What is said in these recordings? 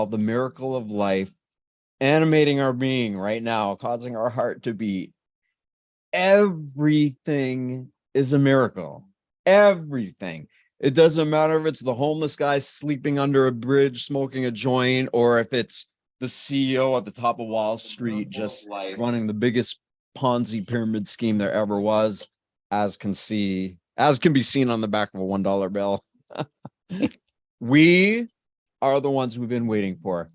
about the miracle of life animating our being right now, causing our heart to beat. Everything is a miracle. Everything. It doesn't matter if it's the homeless guy sleeping under a bridge, smoking a joint, or if it's the CEO at the top of Wall Street, just running the biggest Ponzi pyramid scheme there ever was, as can be seen on the back of a $1 bill. We are the ones we've been waiting for.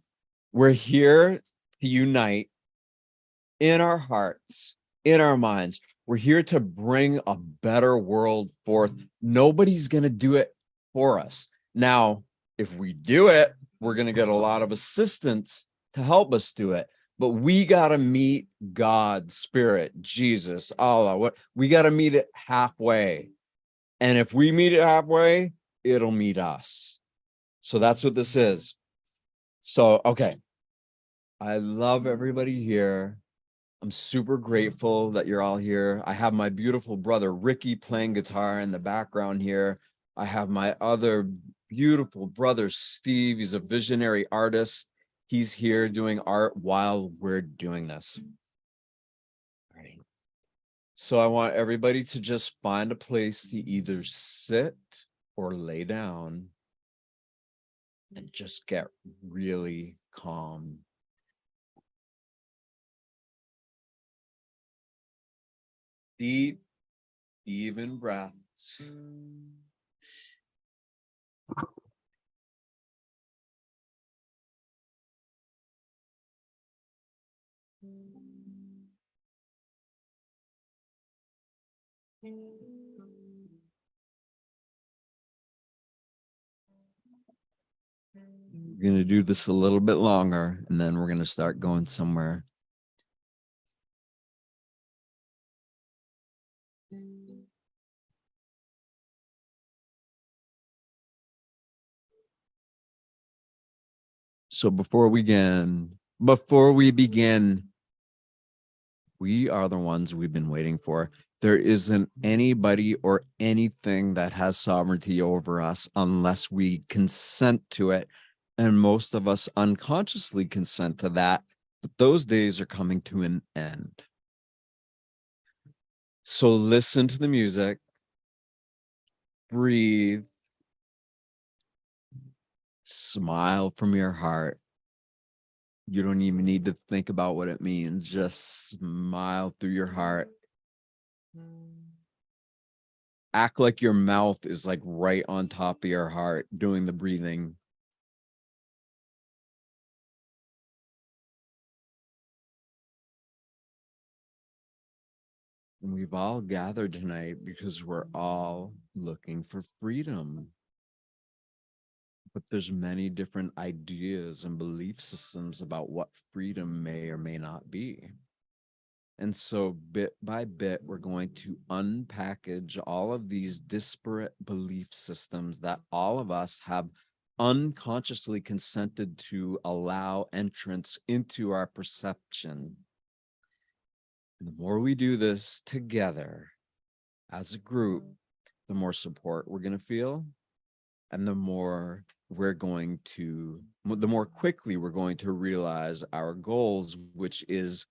We're here to unite in our hearts, in our minds. We're here to bring a better world forth. Nobody's going to do it for us. Now, if we do it, we're going to get a lot of assistance to help us do it. But we got to meet God, Spirit, Jesus, Allah. We got to meet it halfway. And if we meet it halfway, it'll meet us. So that's what this is. So, okay. I love everybody here. I'm super grateful that you're all here. I have my beautiful brother, Ricky, playing guitar in the background here. I have my other beautiful brother, Steve. He's a visionary artist. He's here doing art while we're doing this. All right. So I want everybody to just find a place to either sit or lay down and just get really calm. Deep, even breaths. We're going to do this a little bit longer, and then we're going to start going somewhere. So before we begin, we are the ones we've been waiting for. There isn't anybody or anything that has sovereignty over us unless we consent to it. And most of us unconsciously consent to that, but those days are coming to an end. So listen to the music, breathe, smile from your heart. You don't even need to think about what it means. Just smile through your heart. Act like your mouth is like right on top of your heart doing the breathing. And we've all gathered tonight because we're all looking for freedom. But there's many different ideas and belief systems about what freedom may or may not be. And so bit by bit, we're going to unpackage all of these disparate belief systems that all of us have unconsciously consented to allow entrance into our perception. And the more we do this together as a group, the more support we're going to feel, and the more quickly we're going to realize our goals, which is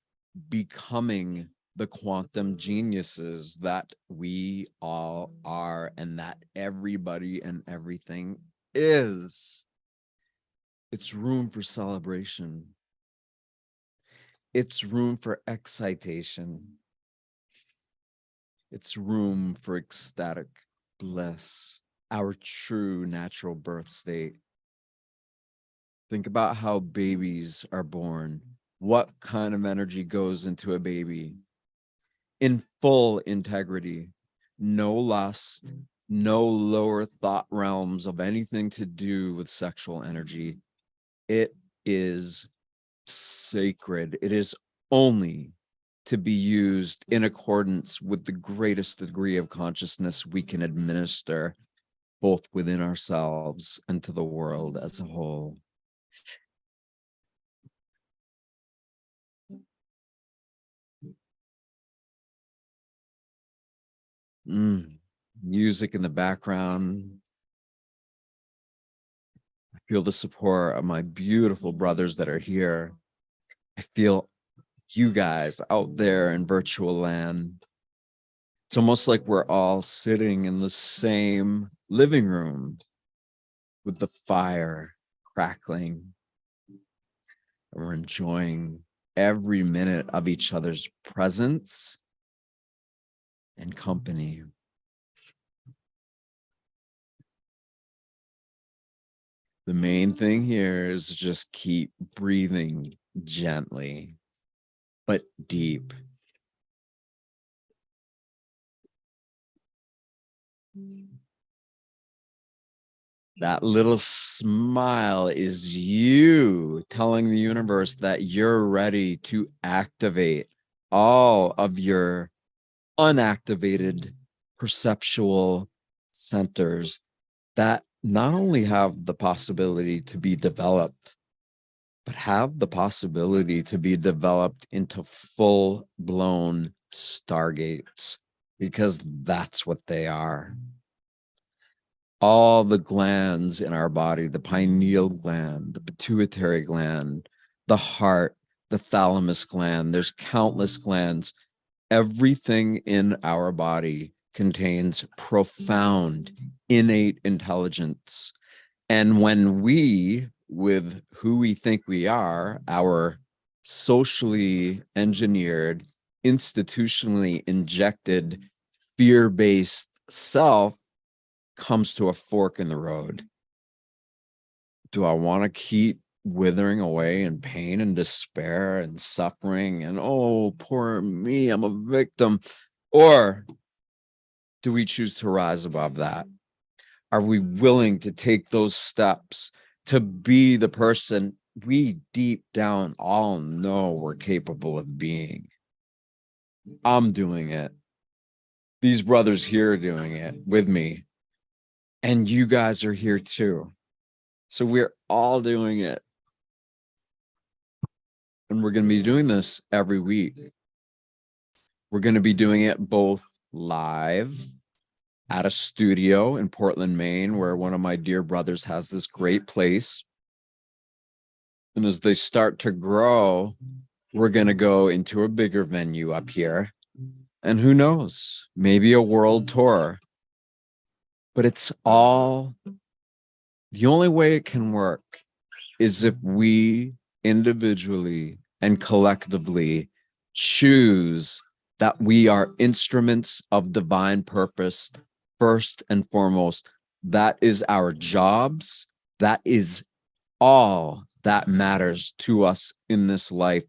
becoming the quantum geniuses that we all are and that everybody and everything is. It's room for celebration. It's room for excitation. It's room for ecstatic bliss, our true natural birth state. Think about how babies are born. What kind of energy goes into a baby? In full integrity, no lust, no lower thought realms of anything to do with sexual energy. It is sacred. It is only to be used in accordance with the greatest degree of consciousness we can administer, both within ourselves and to the world as a whole. Music in the background. I Feel the support of my beautiful brothers that are here. I feel you guys out there in virtual land. It's almost like we're all sitting in the same living room with the fire crackling. And we're enjoying every minute of each other's presence and company. The main thing here is just keep breathing gently, but deep. That little smile is you telling the universe that you're ready to activate all of your unactivated perceptual centers that not only have the possibility to be developed, but have the possibility to be developed into full-blown stargates, because that's what they are. All the glands in our body, the pineal gland, the pituitary gland, the heart, the thalamus gland, there's countless glands. Everything in our body contains profound, innate intelligence. And when we, with who we think we are, our socially engineered, institutionally injected, fear-based self comes to a fork in the road. Do I want to keep withering away in pain and despair and suffering and, oh, poor me, I'm a victim? Or do we choose to rise above that? Are we willing to take those steps to be the person we deep down all know we're capable of being? I'm doing it. These brothers here are doing it with me. And you guys are here too. So we're all doing it. And we're going to be doing this every week. We're going to be doing it both live at a studio in Portland, Maine, where one of my dear brothers has this great place. And as they start to grow, we're going to go into a bigger venue up here. And who knows, maybe a world tour. But it's all, the only way it can work is if we individually and collectively choose that we are instruments of divine purpose first and foremost. That is our jobs. That is all that matters to us in this life.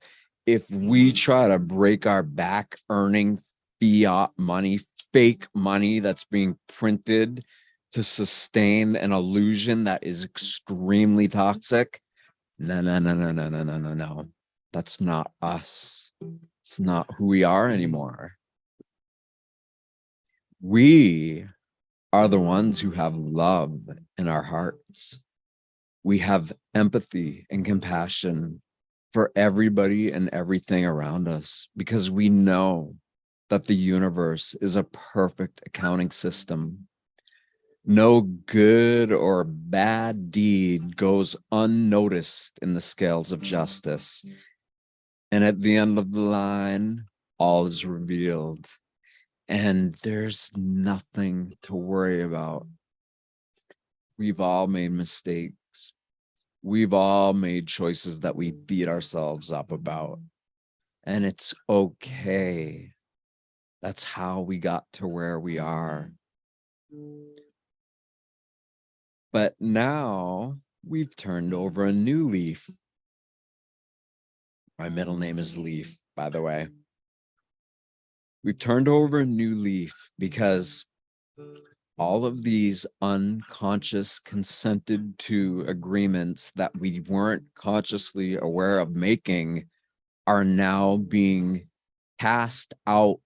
If we try to break our back earning fiat money, fake money that's being printed to sustain an illusion that is extremely toxic, no. That's not us. It's not who we are anymore. We are the ones who have love in our hearts. We have empathy and compassion for everybody and everything around us, because we know that the universe is a perfect accounting system. No good or bad deed goes unnoticed in the scales of justice. And at the end of the line, all is revealed. And there's nothing to worry about. We've all made mistakes. We've all made choices that we beat ourselves up about. And it's okay. That's how we got to where we are. But now we've turned over a new leaf. My middle name is Leaf, by the way. We've turned over a new leaf because all of these unconscious consented to agreements that we weren't consciously aware of making are now being cast out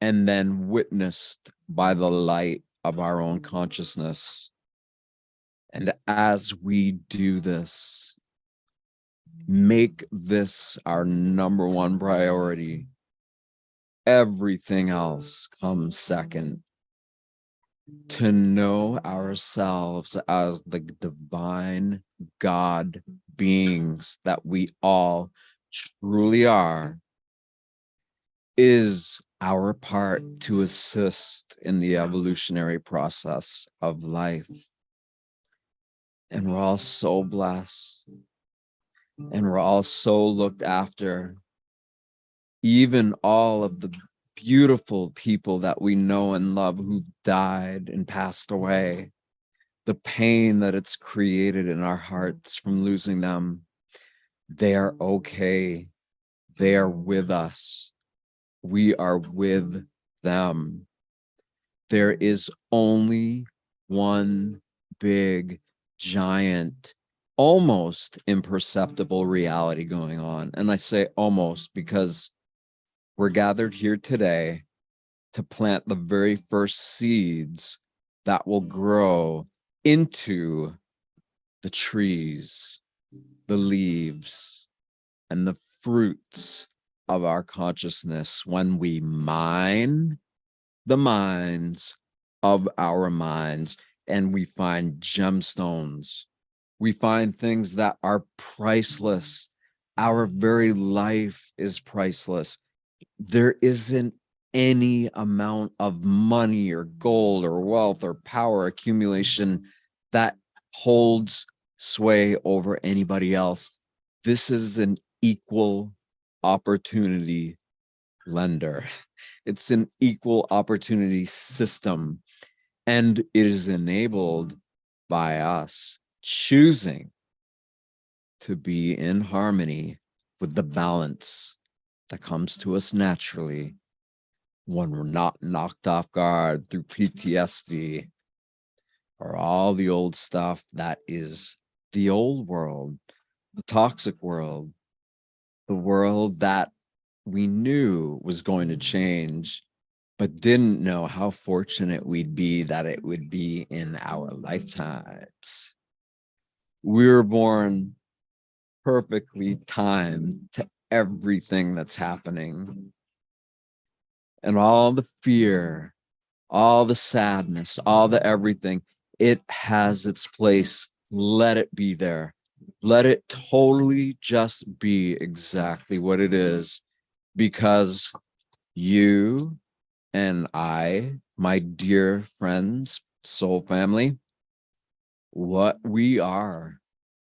and then witnessed by the light of our own consciousness. And as we do this, make this our number one priority. Everything else comes second. to know ourselves as the divine God beings that we all truly are, is our part to assist in the evolutionary process of life. And we're all so blessed, and we're all so looked after. Even all of the beautiful people that we know and love who died and passed away, the pain that it's created in our hearts from losing them, they are okay. They are with us. We are with them. There is only one big, giant, almost imperceptible reality going on. And I say almost because we're gathered here today to plant the very first seeds that will grow into the trees, the leaves, and the fruits of our consciousness when we mine the minds of our minds and we find gemstones. We find things that are priceless. Our very life is priceless. There isn't any amount of money or gold or wealth or power accumulation that holds sway over anybody else. This is an equal opportunity lender. It's an equal opportunity system, and it is enabled by us choosing to be in harmony with the balance that comes to us naturally when we're not knocked off guard through PTSD or all the old stuff that is the old world, the toxic world, the world that we knew was going to change, but didn't know how fortunate we'd be that it would be in our lifetimes. We were born perfectly timed to everything that's happening. And all the fear, all the sadness, all the everything, it has its place. Let it be there. Let it totally just be exactly what it is, because you and I, my dear friends, soul family, what we are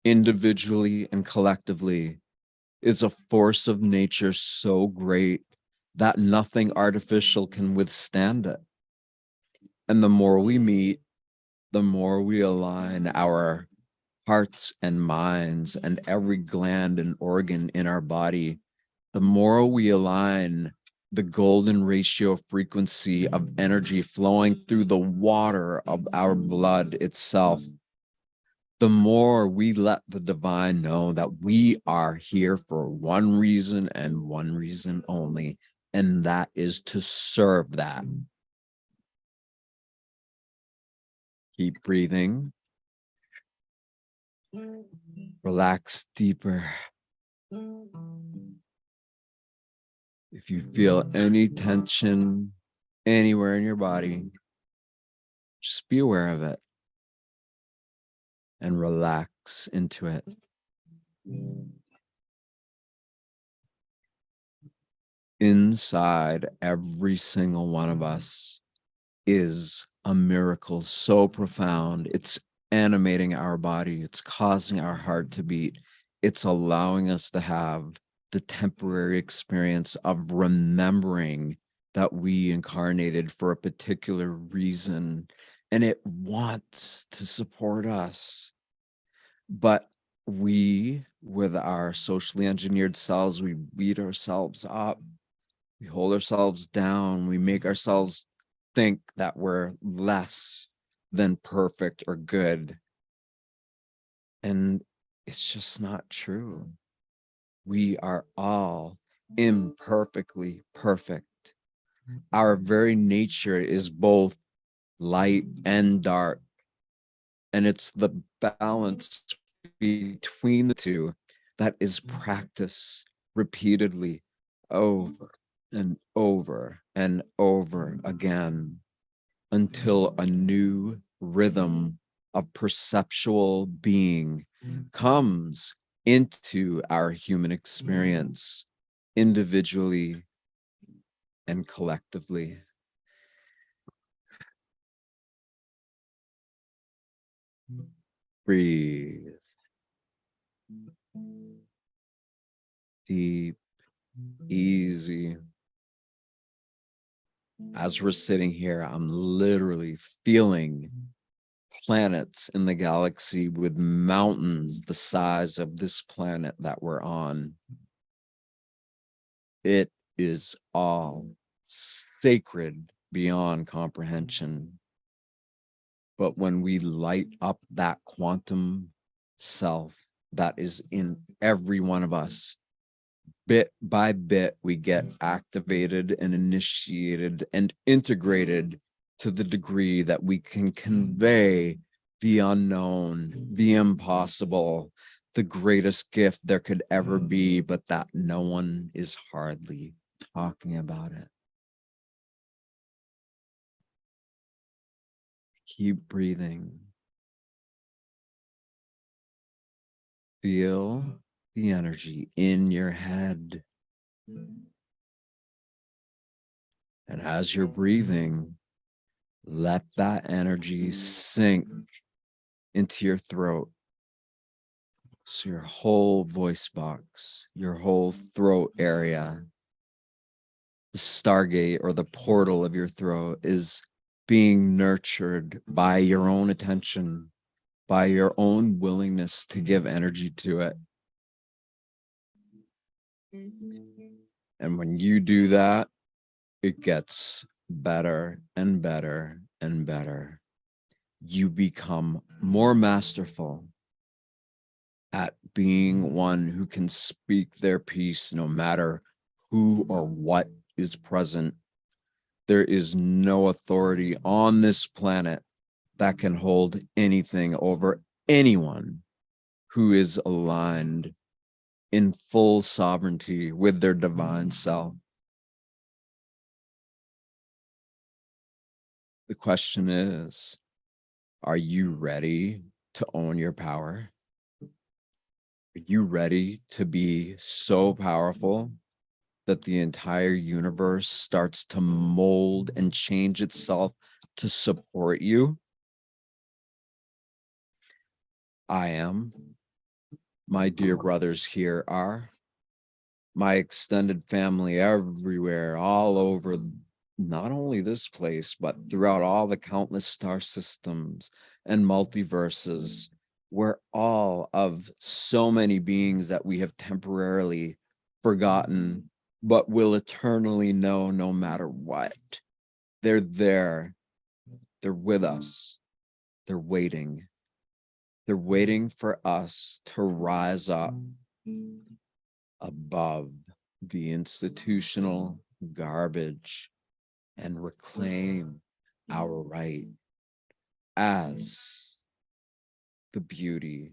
individually and collectively is a force of nature so great that nothing artificial can withstand it. And the more we meet, the more we align our hearts and minds and every gland and organ in our body, the more we align the golden ratio frequency of energy flowing through the water of our blood itself, the more we let the divine know that we are here for one reason and one reason only, and that is to serve that. Keep breathing. Relax deeper. If you feel any tension anywhere in your body, just be aware of it and relax into it. Inside every single one of us is a miracle so profound. It's animating our body. It's causing our heart to beat. It's allowing us to have the temporary experience of remembering that we incarnated for a particular reason, and it wants to support us. But we, with our socially engineered selves, we beat ourselves up. We hold ourselves down. We make ourselves think that we're less than perfect or good. And it's just not true. We are all imperfectly perfect. Our very nature is both light and dark. And it's the balance between the two that is practiced repeatedly over and over and over again until a new rhythm of perceptual being comes into our human experience individually and collectively. Breathe deep, easy. As we're sitting here, I'm literally feeling planets in the galaxy with mountains the size of this planet that we're on. It is all sacred beyond comprehension. But when we light up that quantum self that is in every one of us, bit by bit, we get activated and initiated and integrated to the degree that we can convey the unknown, the impossible, the greatest gift there could ever be, but that no one is hardly talking about it. Keep breathing. Feel the energy in your head. And as you're breathing, let that energy sink into your throat. So your whole voice box, your whole throat area, the stargate or the portal of your throat is being nurtured by your own attention, by your own willingness to give energy to it. And when you do that, it gets better and better and better. You become more masterful at being one who can speak their piece no matter who or what is present. There is no authority on this planet that can hold anything over anyone who is aligned in full sovereignty with their divine self. The question is, are you ready to own your power? Are you ready to be so powerful that the entire universe starts to mold and change itself to support you? I am. My dear brothers here are. My extended family everywhere, all over, not only this place, but throughout all the countless star systems and multiverses. We're all of so many beings that we have temporarily forgotten, but will eternally know no matter what. They're there. They're with us. They're waiting. They're waiting for us to rise up above the institutional garbage and reclaim our right as the beauty,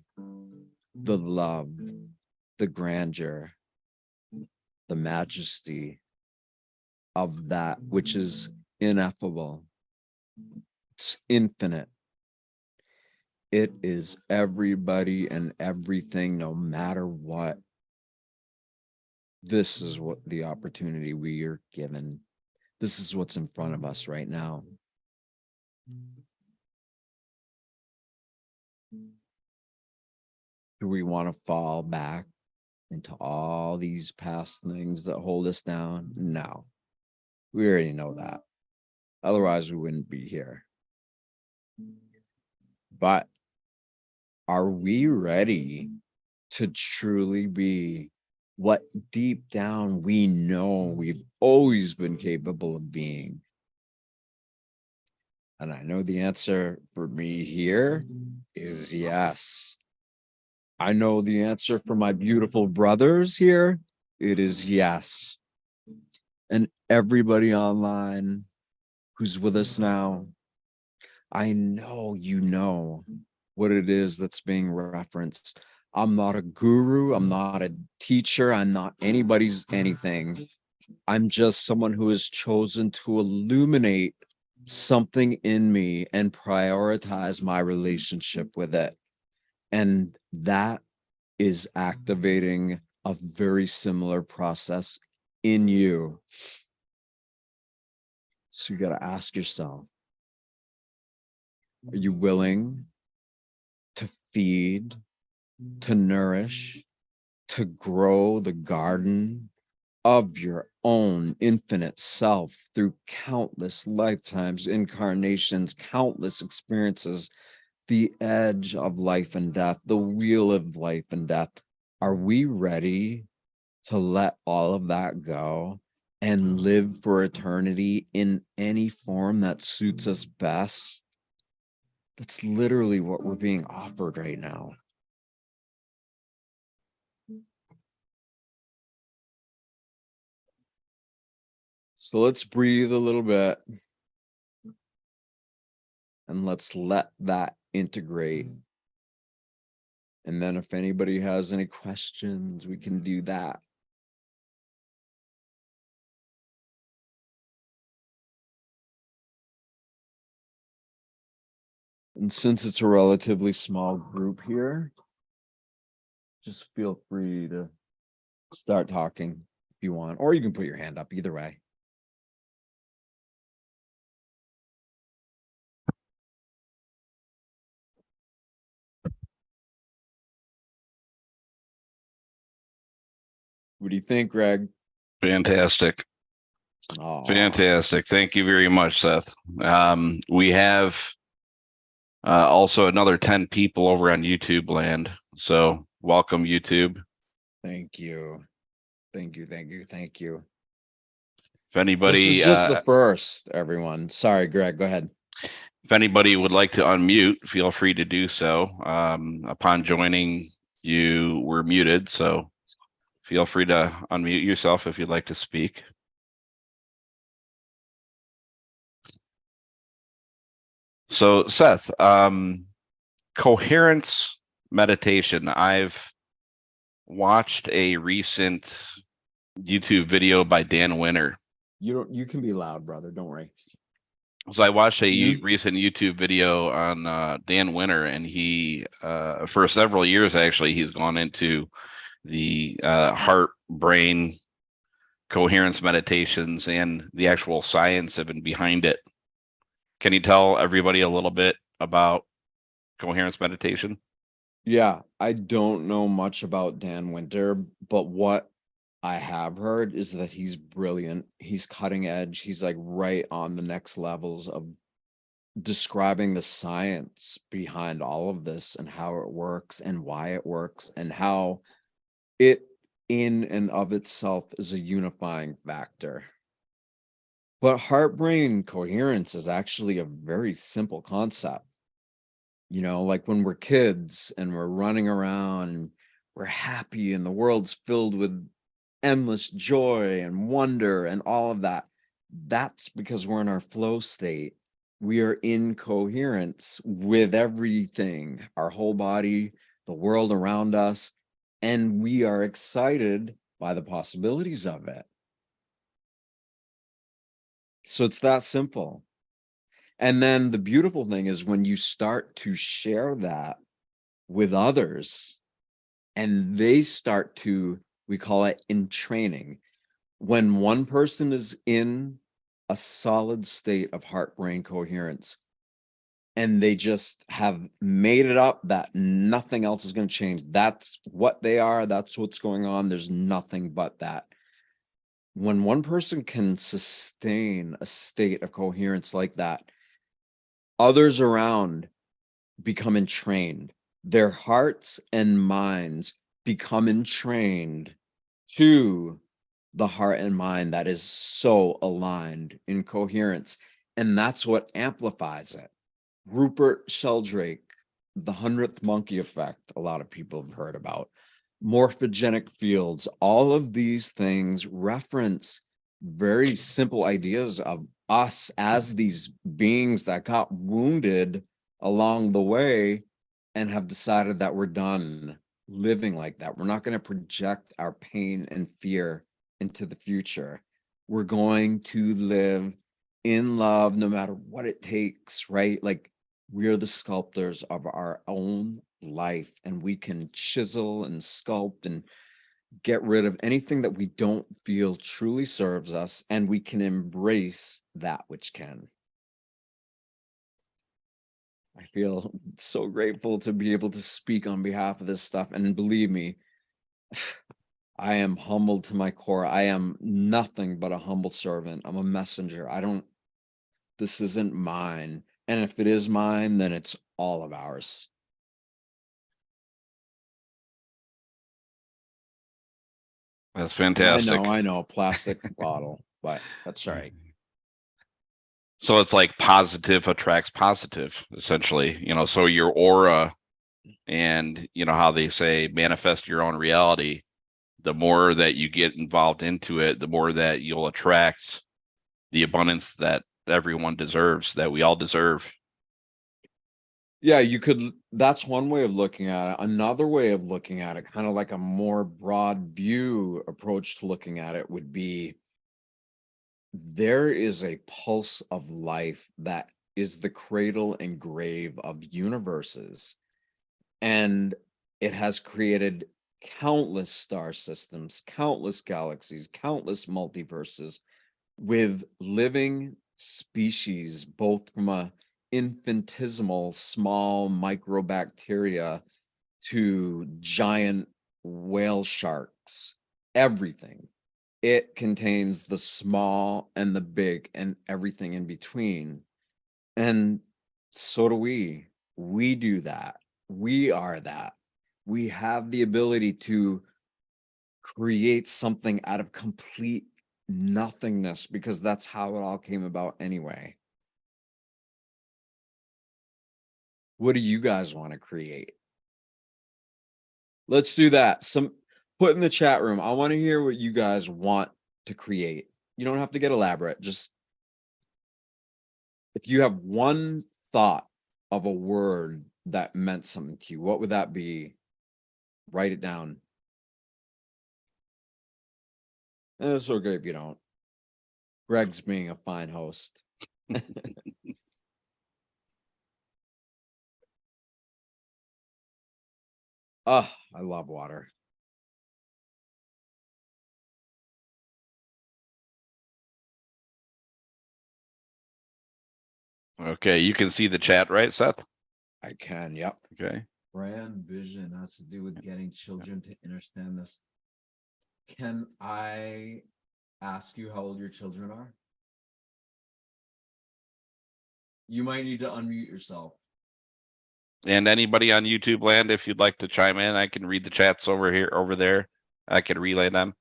the love, the grandeur, the majesty of that which is ineffable. It's infinite. It is everybody and everything, no matter what. This is what the opportunity we are given. This is what's in front of us right now. Do we want to fall back into all these past things that hold us down? No, we already know that. Otherwise, we wouldn't be here. But are we ready to truly be what deep down we know we've always been capable of being? And I know the answer for me here is yes. I know the answer for my beautiful brothers here. It is yes. And everybody online who's with us now, I know you know what it is that's being referenced. I'm not a guru. I'm not a teacher. I'm not anybody's anything. I'm just someone who has chosen to illuminate something in me and prioritize my relationship with it. And that is activating a very similar process in you. So you got to ask yourself, are you willing to feed, to nourish, to grow the garden of your own infinite self through countless lifetimes, incarnations, countless experiences, the edge of life and death, the wheel of life and death? Are we ready to let all of that go and live for eternity in any form that suits us best? That's literally what we're being offered right now. So let's breathe a little bit and let's let that integrate. And then if anybody has any questions, we can do that. And since it's a relatively small group here, just feel free to start talking if you want, or you can put your hand up, either way. What do you think, Greg? Fantastic. Aw. Fantastic. Thank you very much, Seth. We have also another 10 people over on YouTube land. So welcome, YouTube. Thank you. Thank you. Thank you. Thank you. If anybody, this is just the first, everyone. Sorry, Greg, go ahead. if anybody would like to unmute, feel free to do so. Upon joining, you were muted, so feel free to unmute yourself if you'd like to speak. So, Seth, Coherence Meditation. I've watched a recent YouTube video by Dan Winter. You can be loud, brother. Don't worry. So I watched a recent YouTube video on Dan Winter, and he, for several years actually, he's gone into the heart, brain, coherence meditations and the actual science even behind it. Can you tell everybody a little bit about coherence meditation? Yeah, I don't know much about Dan Winter, but what I have heard is that he's brilliant. He's cutting edge. He's like right on the next levels of describing the science behind all of this and how it works and why it works and how it in and of itself is a unifying factor. But heart brain coherence is actually a very simple concept. You know, like when we're kids and we're running around and we're happy and the world's filled with endless joy and wonder and all of that. That's because we're in our flow state. We are in coherence with everything, our whole body, the world around us, and we are excited by the possibilities of it. So it's that simple. And then the beautiful thing is when you start to share that with others and they start to, we call it in training. When one person is in a solid state of heart brain coherence and they just have made it up that nothing else is going to change, that's what they are, that's what's going on, there's nothing but that. When one person can sustain a state of coherence like that, others around become entrained. Their hearts and minds become entrained to the heart and mind that is so aligned in coherence. And that's what amplifies it. Rupert Sheldrake, the 100th monkey effect, a lot of people have heard about. Morphogenic fields, all of these things reference very simple ideas of us as these beings that got wounded along the way and have decided that we're done living like that. We're not going to project our pain and fear into the future. We're going to live in love, no matter what it takes, right? Like we're the sculptors of our own life, and we can chisel and sculpt and get rid of anything that we don't feel truly serves us, and we can embrace that which can. I feel so grateful to be able to speak on behalf of this stuff. And believe me, I am humbled to my core. I am nothing but a humble servant. I'm a messenger. This isn't mine. And if it is mine, then it's all of ours. That's fantastic. I know, plastic bottle, but that's all right. So it's like positive attracts positive, essentially, so your aura and, how they say manifest your own reality, the more that you get involved into it, the more that you'll attract the abundance that everyone deserves, that we all deserve. Yeah, that's one way of looking at it. Another way of looking at it, kind of like a more broad view approach to looking at it, would be there is a pulse of life that is the cradle and grave of universes. And it has created countless star systems, countless galaxies, countless multiverses with living species, both from a infinitesimal small microbacteria to giant whale sharks, everything. It contains the small and the big and everything in between. And so do we. We do that. We are that. We have the ability to create something out of complete nothingness, because that's how it all came about anyway. What do you guys want to create? Let's do that. Put in the chat room. I want to hear what you guys want to create. You don't have to get elaborate. Just if you have one thought of a word that meant something to you, what would that be? Write it down. And it's okay if you don't. Greg's being a fine host. Oh, I love water. Okay, you can see the chat, right, Seth? I can, yep. Okay. Brand vision has to do with getting children to understand this. Can I ask you how old your children are? You might need to unmute yourself. And anybody on YouTube land, if you'd like to chime in, I can read the chats over there. I can relay them.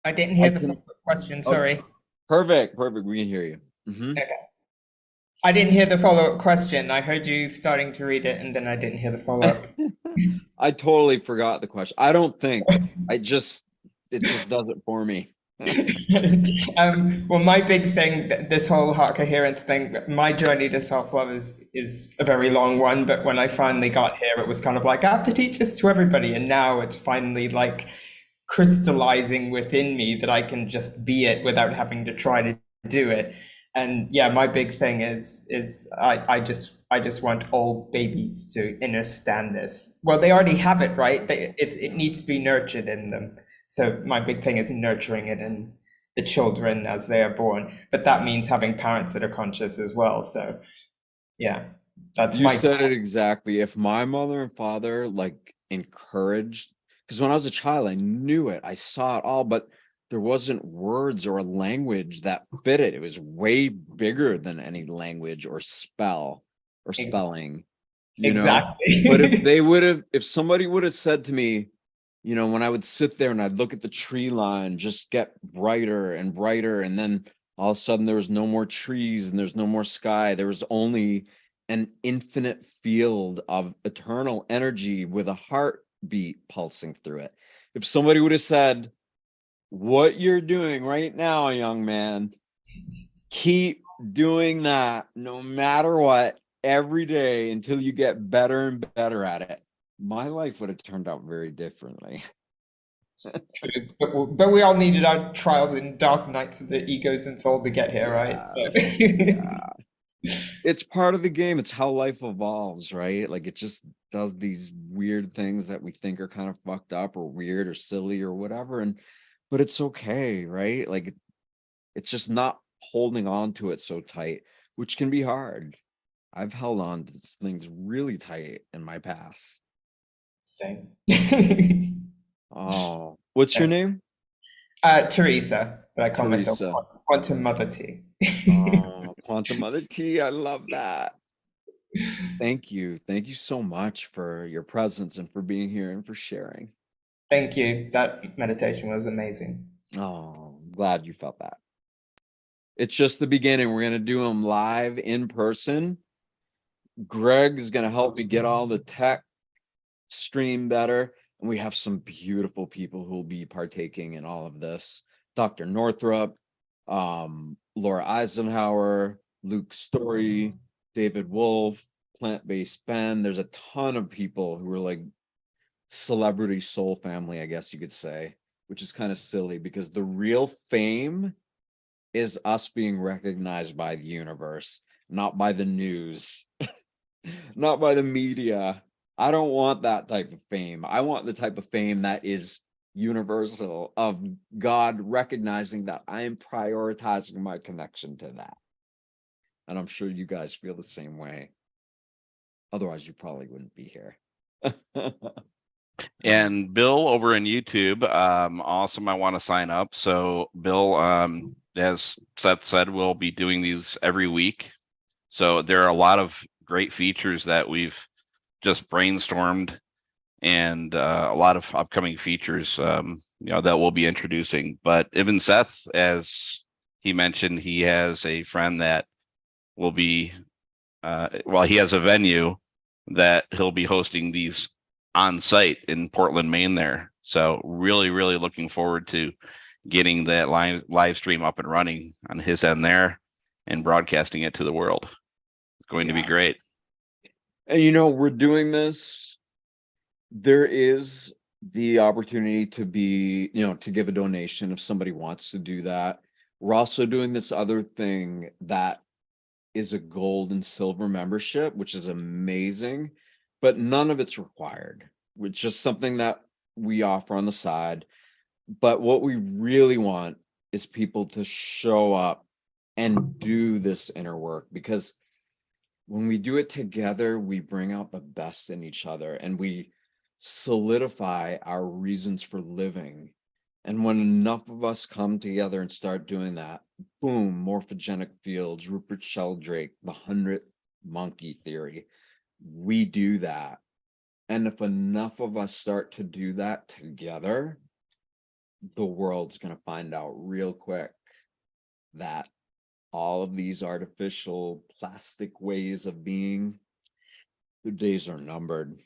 I didn't hear the question, sorry. Perfect. We can hear you. Okay. I didn't hear the follow-up question. I heard you starting to read it, and then I didn't hear the follow-up. I totally forgot the question. I don't think. It just does it for me. Well, my big thing, this whole heart coherence thing, my journey to self-love is a very long one, but when I finally got here, it was kind of like, I have to teach this to everybody, and now it's finally like crystallizing within me that I can just be it without having to try to do it. And yeah, my big thing is I just want all babies to understand this. Well, they already have it, right? It needs to be nurtured in them. So my big thing is nurturing it in the children as they are born. But that means having parents that are conscious as well. So yeah, that's You said it exactly. If my mother and father like encouraged, because when I was a child, I knew it. I saw it all, but there wasn't words or a language that fit it. It was way bigger than any language or spell or spelling, you know? But if somebody would have said to me, when I would sit there and I'd look at the tree line just get brighter and brighter, and then all of a sudden there was no more trees and there's no more sky. There was only an infinite field of eternal energy with a heartbeat pulsing through it. If somebody would have said, what you're doing right now, young man, keep doing that no matter what, every day until you get better and better at it, my life would have turned out very differently. True. But we all needed our trials and dark nights of the egos and soul to get here, right? Yes. Yeah. It's part of the game. It's how life evolves, right? Like it just does these weird things that we think are kind of fucked up or weird or silly or whatever. But it's okay, right? Like it's just not holding on to it so tight, which can be hard. I've held on to things really tight in my past. Same. Oh, what's your name? Teresa, but I call myself Teresa. Quantum Mother T. Oh, Quantum Mother T. I love that. Thank you. Thank you so much for your presence and for being here and for sharing. Thank you. That meditation was amazing. Oh, I'm glad you felt that. It's just the beginning. We're going to do them live in person. Greg is going to help me get all the tech stream better. And we have some beautiful people who will be partaking in all of this. Dr. Northrup, Laura Eisenhower, Luke Story, David Wolf, Plant-Based Ben. There's a ton of people who are like celebrity soul family, I guess you could say, which is kind of silly because the real fame is us being recognized by the universe, not by the news, not by the media. I don't want that type of fame. I want the type of fame that is universal, of God recognizing that I am prioritizing my connection to that. And I'm sure you guys feel the same way. Otherwise, you probably wouldn't be here. And Bill over in YouTube, also might want to sign up. So Bill, as Seth said, we'll be doing these every week. So there are a lot of great features that we've just brainstormed, and a lot of upcoming features, that we'll be introducing. But even Seth, as he mentioned, he has a friend that will be, he has a venue that he'll be hosting these on site in Portland, Maine there. So really, really looking forward to getting that live stream up and running on his end there and broadcasting it to the world. It's going to be great. And we're doing this. There is the opportunity to be, to give a donation if somebody wants to do that. We're also doing this other thing that is a gold and silver membership, which is amazing, but none of it's required. It's just something that we offer on the side. But what we really want is people to show up and do this inner work, because when we do it together, we bring out the best in each other and we solidify our reasons for living. And when enough of us come together and start doing that, boom, morphogenic fields, Rupert Sheldrake, the 100th monkey theory, we do that. And if enough of us start to do that together, the world's going to find out real quick that all of these artificial plastic ways of being, the days are numbered.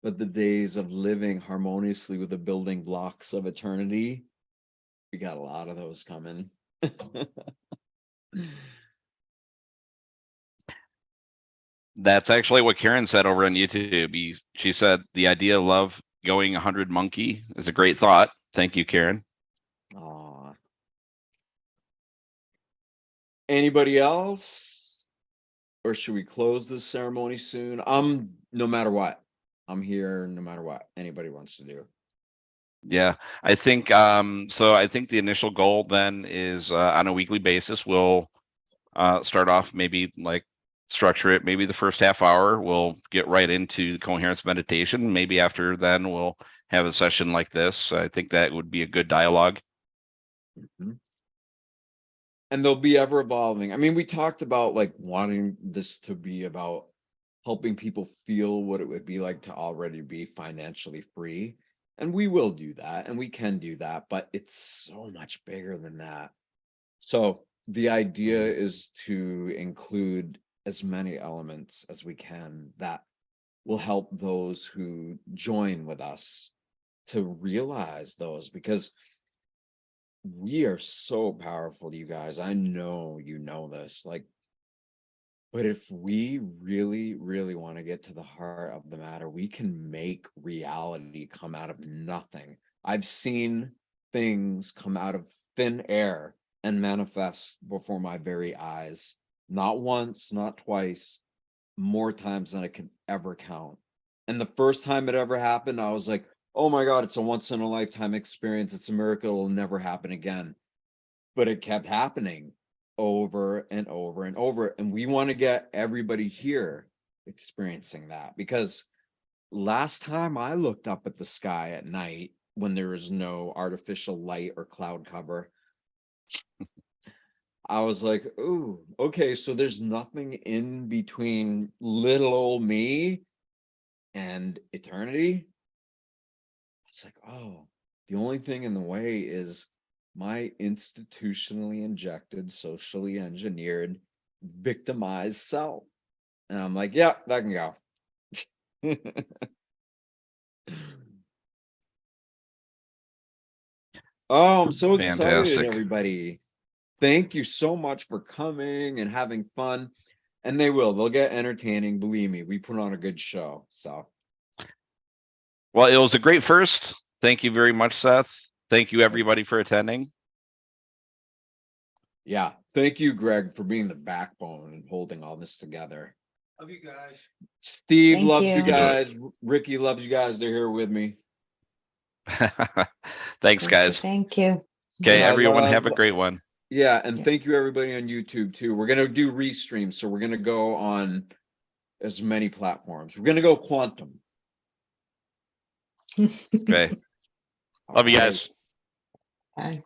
But the days of living harmoniously with the building blocks of eternity, we got a lot of those coming. That's actually what Karen said over on YouTube. She said the idea of love going 100 monkey is a great thought. Thank you, Karen. Aw. Anybody else? Or should we close this ceremony soon? No matter what. I'm here no matter what anybody wants to do. Yeah, I think so I think the initial goal then is on a weekly basis, we'll start off maybe like structure it, maybe the first half hour, we'll get right into the coherence meditation. Maybe after then we'll have a session like this. I think that would be a good dialogue. Mm-hmm. And they'll be ever evolving. I mean, we talked about like wanting this to be about helping people feel what it would be like to already be financially free. And we will do that and we can do that, but it's so much bigger than that. So the idea is to include as many elements as we can that will help those who join with us to realize those, because we are so powerful, you guys. I know you know this. Like, But if we really, really want to get to the heart of the matter, we can make reality come out of nothing. I've seen things come out of thin air and manifest before my very eyes. Not once, not twice, more times than I could ever count. And the first time it ever happened, I was like, oh my God, it's a once in a lifetime experience. It's a miracle. It'll never happen again. But it kept happening over and over and over. And we want to get everybody here experiencing that, because last time I looked up at the sky at night when there was no artificial light or cloud cover, I was like, ooh, okay, so there's nothing in between little old me and eternity. It's like, oh, the only thing in the way is my institutionally injected, socially engineered, victimized self. And I'm like, yeah, that can go. Oh, I'm so excited, Fantastic. everybody. Thank you so much for coming and having fun. And they'll get entertaining. Believe me, we put on a good show. So, Well, it was a great first. Thank you very much, Seth. Thank you, everybody, for attending. yeah. Thank you, Greg, for being the backbone and holding all this together. Love you guys. Steve Thank loves you you. You do it. guys. Ricky loves you guys. They're here with me. Thanks, guys. Thank you. Okay, And I everyone, love- have a great one. Yeah, and Yeah. thank you everybody on YouTube too. We're gonna do restreams, so we're gonna go on as many platforms. We're gonna go quantum. Okay. All Love you right. guys. Bye.